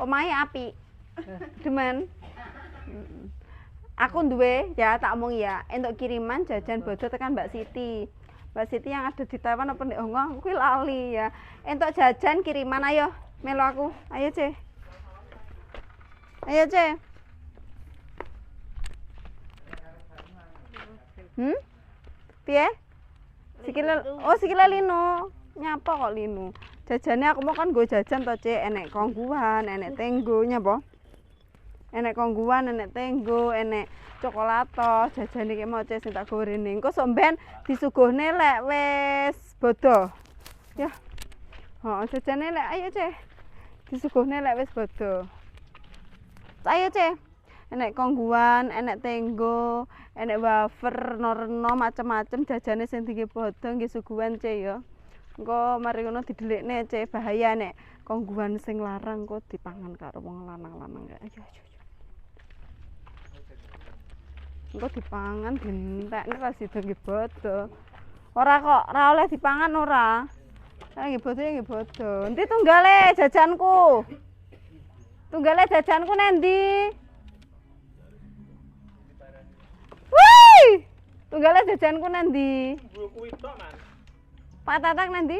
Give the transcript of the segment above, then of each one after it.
Omahe apik. Demen. Aku duwe ya tak omong ya, entuk kiriman jajan bodo tekan Mbak Siti. Mbak Siti yang ada di Taiwan apa di Hong Kong, kuwi lali ya. Entuk jajan kiriman ayo, melu aku. Ayo, Ce. Ayo, Ce. Piye? Sikile lino. Nyapa kok lino? Jajane aku mau kan nggo jajan to, Ce. Enek kongguan, enek tenggo nyapa? Enek kongguan, enek tenggo, enek coklato, jajane iki mau sing tak gawe rene. Engko sok mben disuguhne lek wis bodo. Ya. Heeh, jajane lek ayo, Ce. Disuguhne lek wis bodo. Ayo, Ce. Enek kongguan, enek tenggo, enek wafer, reno macem-macem jajane sing tinggi bodo nggih suguhan, Ce ya. Engko mari ngono didelikne, Ce, bahaya nek kongguan sing larang kok dipangan karo wong lanang-lanang. Ayo. Engko dipangan dientekne ra sida nggih bodo. Ora kok, ra oleh dipangan ora. Nggih bodo nggih bodo. Endi tunggale jajanku? Tunggale jajanku nendi? Wih! Tunggale jajanku nendi? Kuwi tok, Man. Pak Tatak nendi?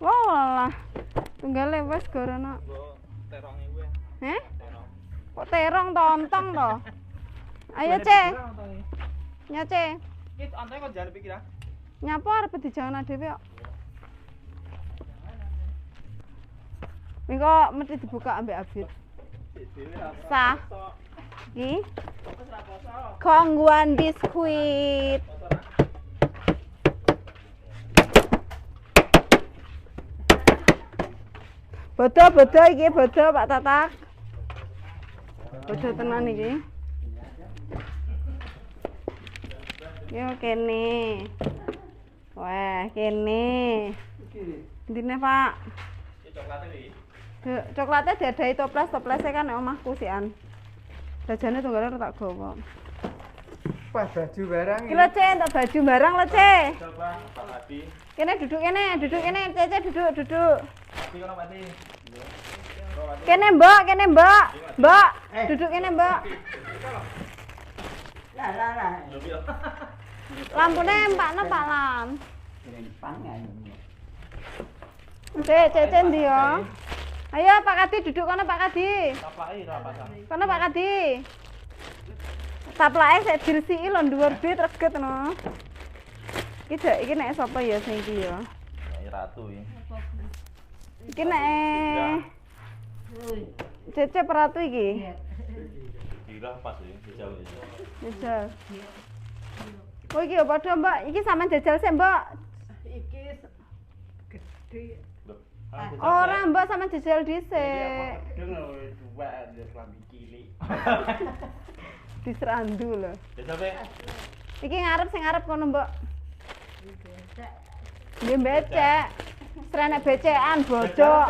Wow lah. Tunggale wis gorono. Nggo teronge kuwi. Heh? Terong. Kok terong tontong to? Ayo, Ce. Nya, Ce. Iki antene kok jane pikir ah. Nyapa arep dijangan dhewe kok. Mengko mesti dibuka ambek Abid. Sah. Iki kongguan biskuit. Bodo iki bodo Pak Tatak. Bodo tenan iki. Yo kene. Wah, kene. Ndine, Pak? Iki coklate iki. Coklatnya diadai toplesnya kan nek omahku sian. Jajane tunggale tak gawa. Pas baju barang. Ki lho, Ce, entuk baju barang lho, Ce. Coba Pak Adi. Kene duduk kene, Cece duduk. Adi kono Pak Adi. Kene, Mbak. Mbak, duduk kene, Mbak. Lah. Lho piye? Lampune empakno Pak Lam. Rempang ae. Cece ndi yo? Ayo Pak Kadi duduk kono Pak Kadi. Taplake ra pasang. Kono Pak Kadi. Taplake sik diresiki lho dhuwur bit reget no. Iki nek sapa ya sing iki ya? Nyai Ratu iki. Iki nek Cece Ratu iki. Kira pas iki jauh iki. Jajal. Oh iki ya padha Mbak, iki sampean jajal sik Mbak. Iki gede. Ora Mbak sampean jajal dhisik. Dengar dua ada kelambi cilik. Diserandu lho. Ya sampe Iki ngarep sing ngarep kono Mbak. Nggih becek. Srene becekan bojok.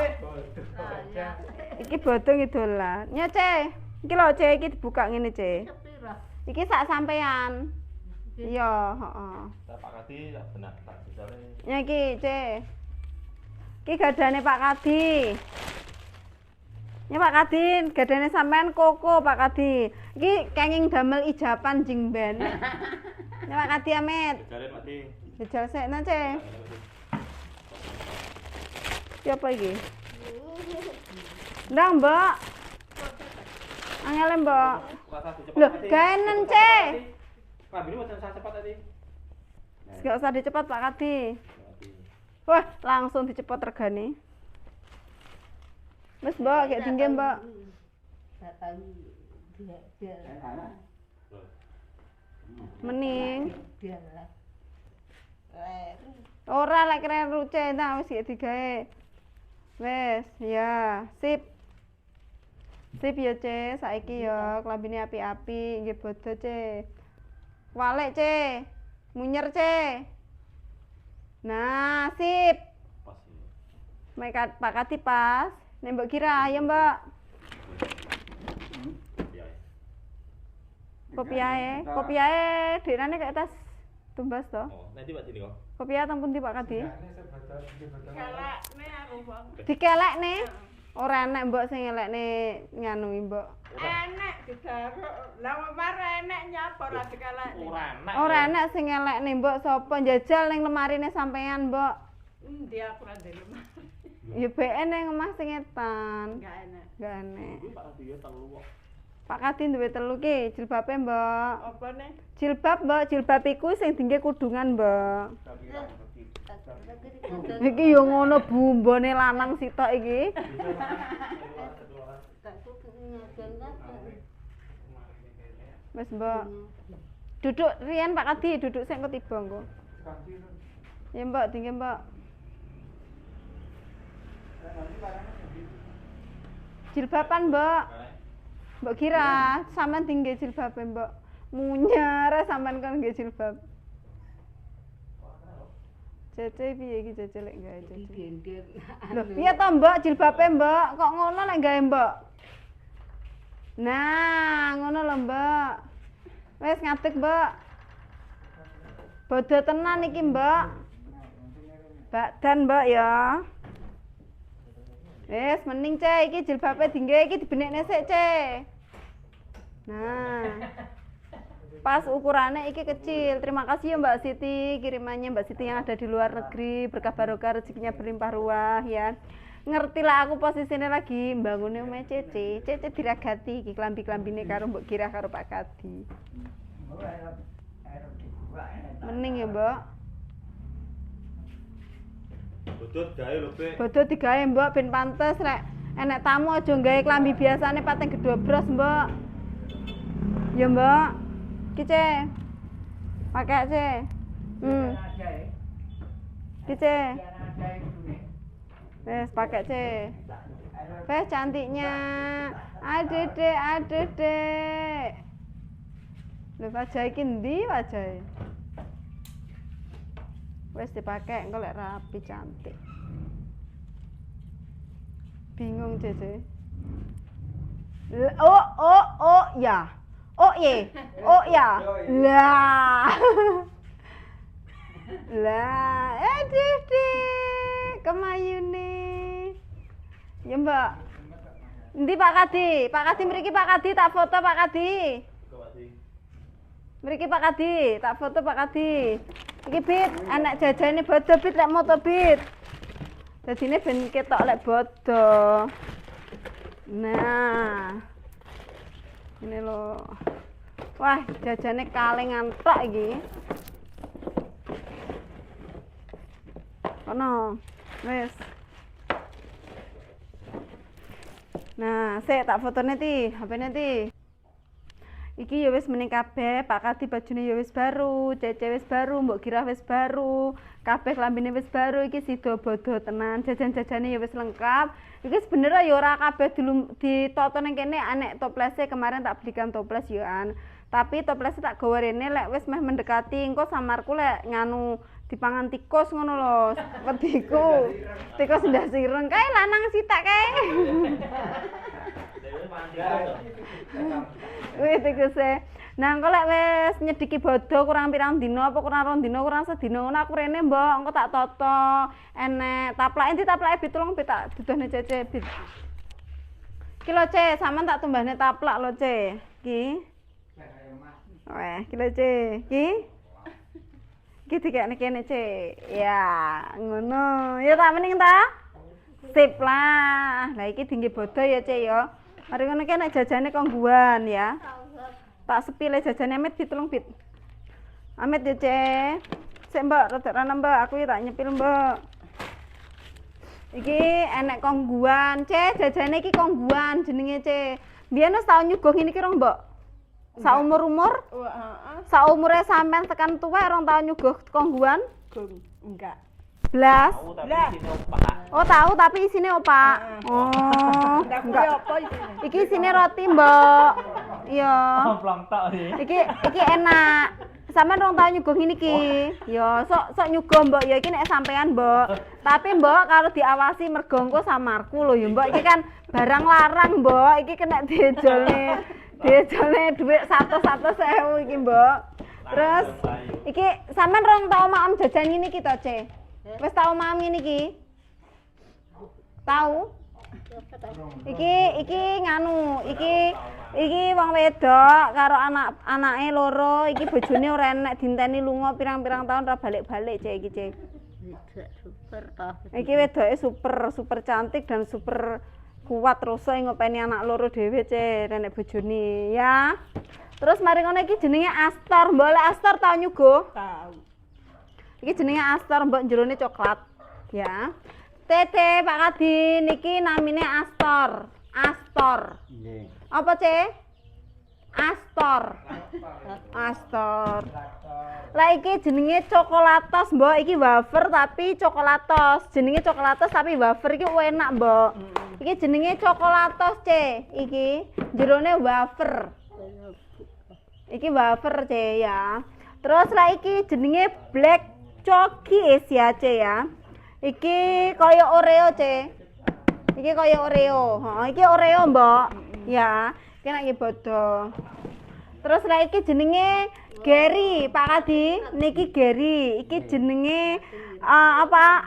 Iki bodho ngidolan. Nya Ce. Iki lho Ce, iki dibuka ngene Ce. Iki sak sampean. Iya, heeh. Pak Kadi tak benak tak sisane. Ya iki, Ce. Iki gadane Pak Kadi. Ya Pak Kadi, gadane sampean koko Pak Kadi. Iki kenging damel ijapan jingben. Ya Pak Kadi Amit. Jare Pak Di. Jajal sik nah, Ce. Iki apa iki? Ndang, Mbak. Angele, Mbak. Loh, gaenen, Ce. Lambene mboten usah cepat tadi. Gak usah dicepat Pak Kadi. Wah, langsung dicepot regane. Wis, Mbak, kayak tinggi, Mbak. Mening. Ora lek keren ruce ta wis gak digawe. Wis, ya, sip. Sip ya, Ce, saiki ya klambine api-api, nggih bodho, Ce. Walek, Ce. Munyer, Ce. Nah, sip. Pas iki. Pak Kadi pas. Nek mbok kira ya, Mbak. Piye? Kopi ae dheerane kayak tas tumbas to. Oh, nanti Pak Di kok. Kopi ae teng pundi Pak Kadi? Kelekne aku, Bang. Dikelekne. Ora enek mbok sing ngelekne nganu mbok. Enek digaruk. Lah mar enek nyapa ora dikalekne. Ora enak. Ora enek sing ngelekne mbok sapa njajal ning lemarine sampean mbok. Endi aku ora ndek lemah. Ya BN ning omah sing etan. Enggak enek. Enggak enek. Kuwi Pak Kadi ya telu kok. Pak Kadi duwe telu ki jilbabe mbok. Apa nih? Jilbab mbok, jilbab iku sing dingge kudungan mbok. Iki yo ngono bumbone lanang sitok iki. Wes mbok. Duduk riyen Pak Kadi, duduk sing ketiba engko. Ya mbok, dingge mbok. Jilbaban mbok. Mbok kira sampean tinggi jilbabe mbok. Munyar sampean kan nggih jilbab. Cece piye iki cece lek gawe cece. Lho, piye to mbok jilbabe mbok? Kok ngono lek gawe mbok? Nah, ngono lho mbok. Wes ngadeg mbok. Bodo tenan iki mbok. Bakdan mbok ya. Wes mending Ce, iki jilbabe dingge iki dibenekne sik Ce. Nah. Pas ukurannya iki kecil. Terima kasih ya Mbak Siti, kirimannya Mbak Siti yang ada di luar negeri. Berkah barokah rezekinya berlimpah ruah ya. Ngertilah aku posisinya lagi mbangunnya omahe Cece. Cece diragati iki klambi-klambine karo Mbok Kirah karo Pak Kadi. Mending ya, Mbok. Bodot gawe lho, Bek. Bodho digawe Mbok ben pantes rek. Enek tamu aja gawe klambi biasane pateng gedobros, Mbok. Ya, Mbok. Iki, Ce. Pakai, Ce. Iki, Ce. Wes, pakai, Ce. Wes cantiknya. Aduh, Dek, aduh, Dek. Lho, wajah iki ndi wajahe? Wes dipakai engko lek rapi cantik. Bingung Cece. Oh ya. Oh ye. Oh ya. Lah. Lah, Dek. Kemayune. Ya, Mbak. Endi Pak Kadi? Pak Kadi mriki Pak Kadi tak foto Pak Kadi. Mriki Pak Kadi, tak foto Pak Kadi. Iki Bit, anak jajane bodo Bit lek moto Bit. Dadine ben ketok lek bodo. Nah. Ini lho. Wah, jajane kalengan tok iki. Ono. Wes. Nah, sik tak fotone ti, HP-ne ti. Iki ya wis mending kabeh, Pak Kadi bajune ya wis baru, Cece wis baru, Mbok Kirah wis baru, kabeh klambine wis baru, iki sida bodo tenan, jajan-jajane ya wis lengkap. Iki sebenarnya ya ora kabeh ditoto nang kene, anek toplese kemarin tak belikan toples yo an. Tapi toplese tak gawe rene lek wis meh mendekati engko samarku lek nganu dipangan tikus ngono lho, wediku. Tikus ndas ireng kae lanang sitak kae. Wis tikuse. Nah, engko lek wis nyediki bodo kurang pirang dina apa kurang rong dina kurang sedina ngono aku rene mbok engko tak toto. Enek taplake endi taplake Bit tolong Bit tak dudohne Cece Bit. Iki lho Ce, sampean tak tumbahne taplak lho Ce. Iki. Weh, iki lho Ce. Iki. Iki dikene kene Ce. Ya, ngono. Ya tak mending ta? Sip lah. Lah iki dingge bodo ya Ce ya. Mari ngono ki nek jajane kongguan ya. Tak sepile jajane Amit ditulung Bit. Amit ya, Ce. Sik Mbak, rada rana Mbak, aku ya tak nyepil Mbak. Iki enek kongguan, Ce, jajane iki kongguan jenenge Ce. Biyen wis tau nyuguh ngene iki rong Mbak. Saumur-umur? Heeh. Saumure sampean tekan tuwek rong tau nyuguh kongguan? Enggak. Blas. Tahu tapi sini opak. Oh, tahu tapi isine opak. Oh, enggak. Apa isine? Iki isine roti, Mbak. Iya. Plong tok iki. Iki enak. Sampeyan rong tau nyuguh ngene iki. Ya, sok nyuguh, Mbak. Ya iki nek sampean, Mbak. Tapi, Mbak, kalau diawasi mergo engko samarku lho ya, Mbak. Iki kan barang larang, Mbak. Iki kena diejolne. Diejolne dhuwit 100.000 iki, Mbak. Terus iki sampean rong tau maem jajan ngene iki to, Ce? Wis tau maem ngene iki? Tahu? Iki nganu, iki wong wedok karo anake loro, iki bojone ora enek dinteni lunga pirang-pirang tahun ora balik-balik, Cek iki, Cek. Super toh. Iki wedoke super cantik dan super kuat rasa ngopeni anak loro dhewe, Cek, nenek bojone ya. Terus mari ngono iki jenenge Astor, mbok lek Astor tau nyuguh. Tahu. Iki jenenge Astor, mbok jerone coklat. Ya. Tete Pak Kadi niki namine Astor. Astor. Nggih. Apa, Cek? Astor. Astor. Lah iki jenenge coklatos, Mbok. Iki wafer tapi coklatos. Jenenge coklatos tapi wafer iki enak, Mbok. Iki jenenge coklatos, Cek. Iki jerone wafer. Iki wafer, Cek ya. Terus lah iki jenenge black cookies ya, Cek ya. Iki kaya Oreo, Ce. Iki kaya Oreo. Heeh, iki Oreo, Mbok. Ya, iki nek iki bodo. Terus lah iki jenenge Gary, Pak Kadi. Niki Gary. Iki jenenge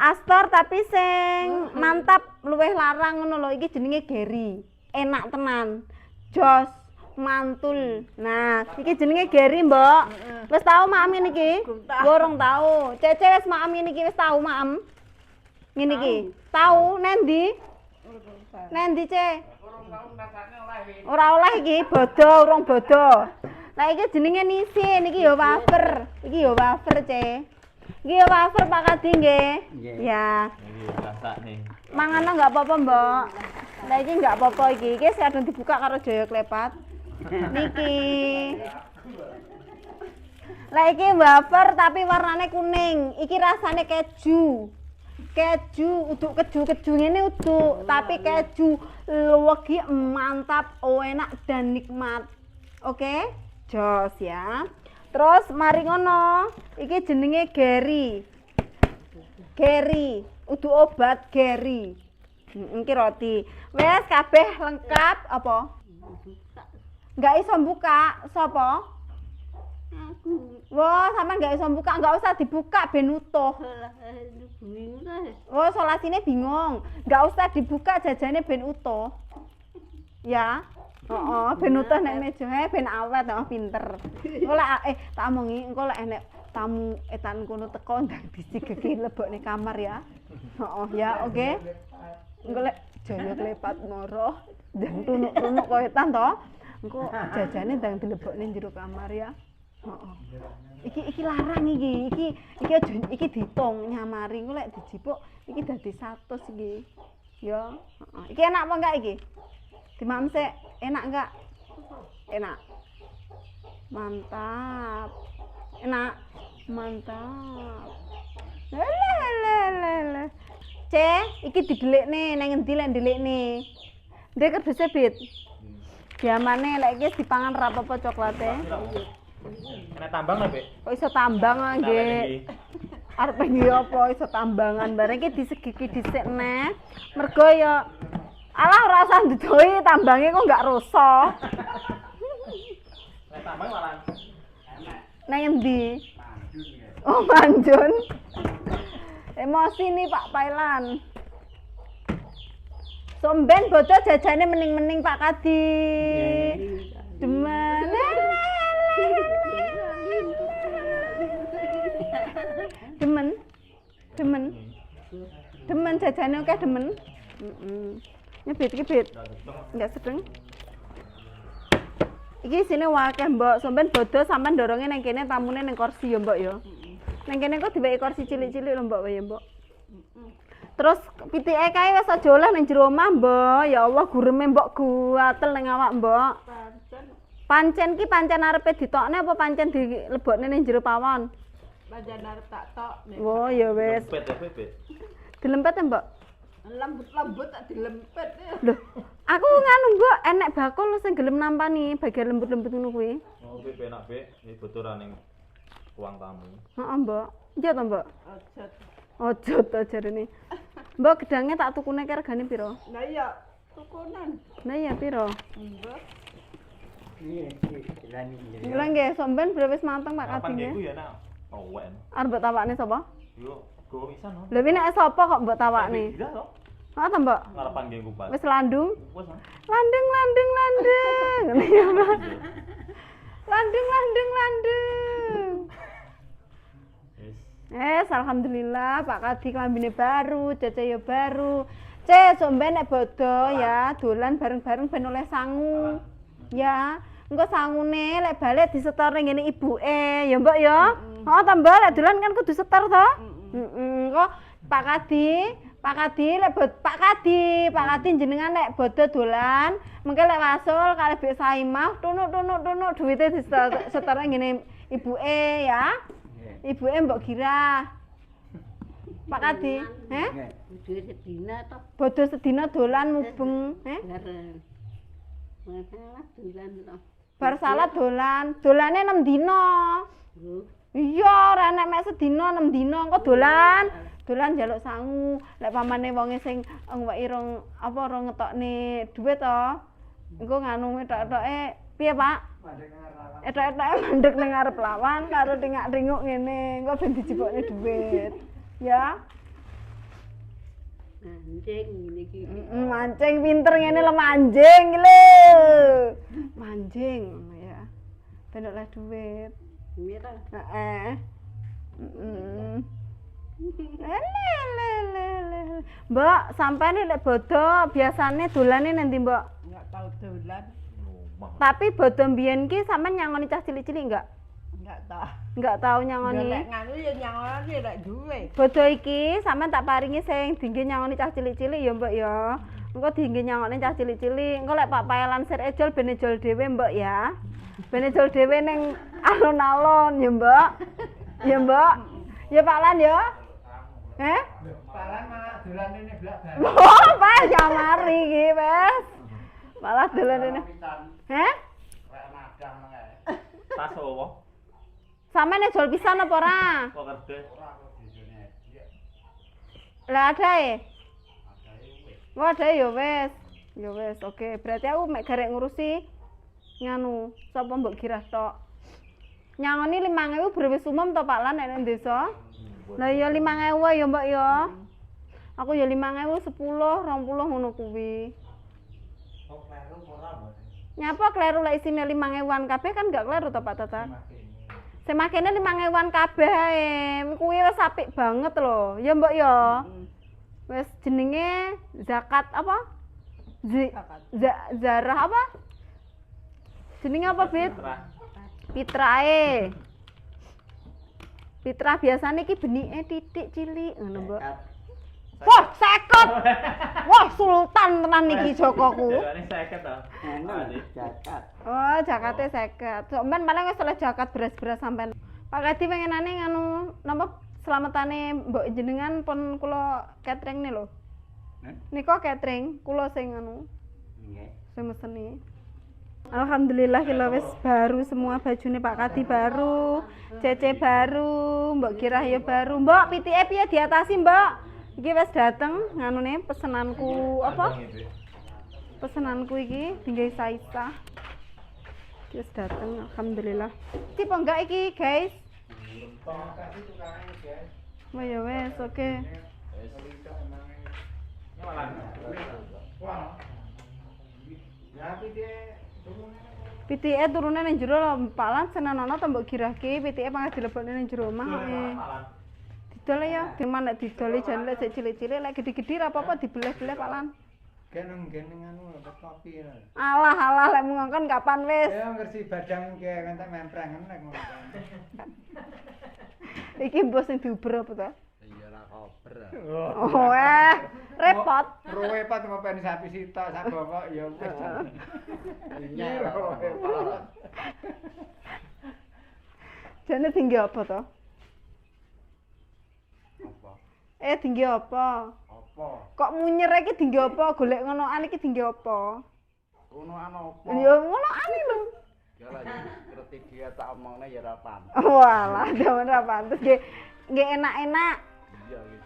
Astor tapi sing mantap luwih larang ngono lho. Iki jenenge Gary. Enak tenan. Jos, mantul. Nah, iki jenenge Gary, Mbok. Wis tau maem niki? Gorong tau. Cece wis maem niki wis tau maem. Ngene iki. Tahu nendi? Nendi, Ce? Ora oleh iki, bodo, urung bodo. Lah iki jenenge nisin, iki ya wafer. Iki ya wafer, Ce. Iki ya wafer Pak Kadi nggih. Ya. Iki rasane. Mangan enggak apa-apa, Mbok. Lah iki enggak apa-apa iki. Iki sedang dibuka karo Jaya Klepat. Niki. Lah iki wafer tapi warnane kuning. Iki rasane keju. Keju, uduk keju ngene uduk, tapi keju legi mantap, enak dan nikmat. Oke? Jos ya. Terus mari ngono, iki jenenge Gary. Gary, uduk obat Gary. Iki roti. Wes kabeh lengkap apa? Enggak iso buka, sapa? Aku. Wah, sampean enggak iso buka, enggak usah dibuka ben utuh. Bingung lah. Oh, solasine bingung. Enggak usah dibuka jajane ben utuh. Ya. Heeh, ben utuh nek meja ben awet, pinter. Engko lek tak omongi, engko lek enek tamu etan kono teko ndang disigeki lebokne kamar ya. Heeh, ya, oke. Engko lek Jaya Klepat moro, ndang tunuk-tunuk koyo etan to. Engko jajane ndang dilebokne jero kamar ya. Heeh. Iki larang iki. Iki diitung nyamari engko lek dijipuk iki dadi 100 iki. Ya, heeh. Iki enak apa enggak iki? Dimaem sik, enak enggak? Enak. Mantap. Enak. Mantap. Lelelelele. Iki didelikne nang endi lek ndelikne? Ndek kerduse bit. Diamane lek iki dipangan ra apa-apa coklate. Nek tambang lho, Pik. Kok iso tambang nggih. Arep nggih apa iso tambangan bareng iki disegiki dhisik neh. Mergo ya alah ora usah ndedoi tambange kok enggak rusak. Nek tambang malah Nang endi? Oh, Manjun. Emosi nih Pak Pailan. Somben bocah jajane mening-mening Pak Kadi. Demen. Demen jajane oke demen. Nyebit iki bit. Enggak sedeng. Iki sine wakeh Mbok, sampean bodo sampean doronge nang kene tamune ning kursi ya Mbok ya. Nang kene kok diweki kursi cilik-cilik lho Mbok ya Mbok. Terus pitike kae wis aja oleh ning jero omah Mbok. Ya Allah gureme Mbok guatel ning awak Mbok. Pancen ki pancen arepe ditokne apa pancen dilebokne ning jero pawon? Pancen arep tak tok. Oh ya wis. lempet ya, Pik. Dilempet ya Mbok? Lembut-lembut tak dilempet. Loh, aku nganu Mbok enek bakul sing gelem nampani bagian lembut-lembut ngono kuwi. Oh, Pik enak, Pik. Iki bocoran ning ruang tamu. Heeh, Mbok. Iya to, Mbok? Ojot. Ojo to jarene. Mbok gedange tak tukune ki regane piro? Lah iya, tukunan. Nah iya piro? Mbok. Iya, jelani. Mula nggih, sampean wis manteng Pak Kapan Kadi iku nggih. ya nak? Awen. Arep mbok tawakne sapa? Yo, go pisan. Lha iki nek sapa kok mbok tawakne? Iya to. Oh, ta, Mbok? Ngarepan nggih kupat. Wis landung. Wes. Landung. Ngene ya, Mbak. Landung. Wis. Alhamdulillah Pak Kadi klambine baru, Cece ya baru. Ce, somben nek bodo ya, dolan bareng-bareng ben oleh sangu. Ya, engko sangune lek balik disetor ning ngene ibuke, ya Mbak ya. Oh, ta Mbak, lek dolan kan kudu setor to? Engko Pak Kadi lek Pak Kadi jenengan lek bodo dolan, mengke lek wasul kalih Bik Saimah tunuk duwite disetor ning ngene ibuke ya. Ibuke Mbok Girah. Pak Kadi, Udah sedina toh. bodo sedina dolan mubeng, Bareng. Masalah dolan toh. bar salat dolane 6 dina. Iya, ora nek mek sedina 6 dina engko dolan njaluk sangu. Lek pamane wonge sing ngweki rong ngetokne dhuwit to. Engko nganu tok-toke piye, Pak? Etok-etoke mandek ning ngarep lawan karo tingak-tinguk ngene, engko ben dijebokne dhuwit. Ya. Anjing ngene iki. Mancing pinter ngene lho manjing iki lho. Manjing ngono ya. Ben oleh dhuwit. Mira. Heeh. Mbak, sampeyan lek bodo biasane dolane nanti, Mbak? Enggak tahu dolan. Rumah. Tapi bodo mbiyen ki sampean nyangoni cah cilik-cilik enggak? Enggak tahu. Enggak tahu Lek nyangoni. nganu ya nyangoni lek duwe. Bodo iki sampean tak paringi sing dingge nyangoni cah cilik-cilik ya, Mbak ya. Engko dingge nyangoni cah cilik-cilik. Engko lek Pak Paelan sir ejol ben ejol dhewe, Mbak ya. Ben ejol dhewe ning alon-alon ya, Mbak. Ya, Mbak. Ya Pak Lan ya. Palan malah dolan ini blak-blak. Oh, Pak ya mari iki, wes. Malah dolan rene. Kayak madang meneh. Tas opo? Sampeyan ejol pisan apa ora? Kok kerja? Lah ada e. Wah, ada ya wes. Ya wes, oke. Berarti aku mek garek ngurusi nganu, sapa Mbok Girah tok. Nyangoni 5.000 berwis umum to Pak Lan nek nang desa. Lah ya 5.000 ya Mbak ya. Aku ya 5.000 10, 20 ngono kuwi. Kok kleru ora, Mbak? Nyapa kleru lek isine 5.000-an kabeh kan gak kleru to Pak Tata. Semakene 5.000-an kabeh ae. Kuwi wis apik banget lho. Ya Mbak ya. Wis jenenge zakat apa? Zarah apa? Jenenge apa, Bit? Pitrae. Fitrah biasane iki benike titik cilik ngono, Mbak. Wah, 50. Wah, sultan tenan iki Jokoku. Jarane 50 ta. Anu, jakat. Oh, jakate 50. Sampeyan paling wis oleh jakat beras-beras sampean. Pak Kadi pengenane nganu napa selamatane mbok jenengan pun kula catering nih lho. Nika catering kula sing nganu. Nggih. Sing meseni. Alhamdulillah kilo wis baru semua bajune Pak Kadi baru, Cece baru, Mbok Girah ya baru. Mbok pitike piye diatasi, Mbok? Iki wis dateng nganune pesenanku apa? Pesenanku iki tinggal Saisa. Iki wis dateng alhamdulillah. Tipe enggak iki, guys? Oh ya wes, oke. PTE turune ning jero lho, Pak Lan senenono ta Mbok Girahke, PTE pangkat dilebokne ning jero omah kok. Didol ya, diman nek didoli jan lek sik cilik-cilik, lek gede-gede ra apa-apa dibeleh-beleh Pak Lan. Geneng anu kopi. Alah lek mengongkon kapan wis. Ya ngerti badang ki entek memprengen nek ngono. Iki mbok sing diuber apa to? Iya ra kober. Oh, repot. Rowe pat ngopeni sapi sitok sak bokok ya wis. Iya. Jane tinggi apa to? Apa? Tinggi apa? Apa? Kok munyer iki tinggi apa? Golek ngonoan iki tinggi apa? Ngonoan apa? Ya ngonoan lho. Ya lah ngerti dia tak omongne ya ra pantes. Walah, jaman ra pantes nggih enak-enak. Iya gitu.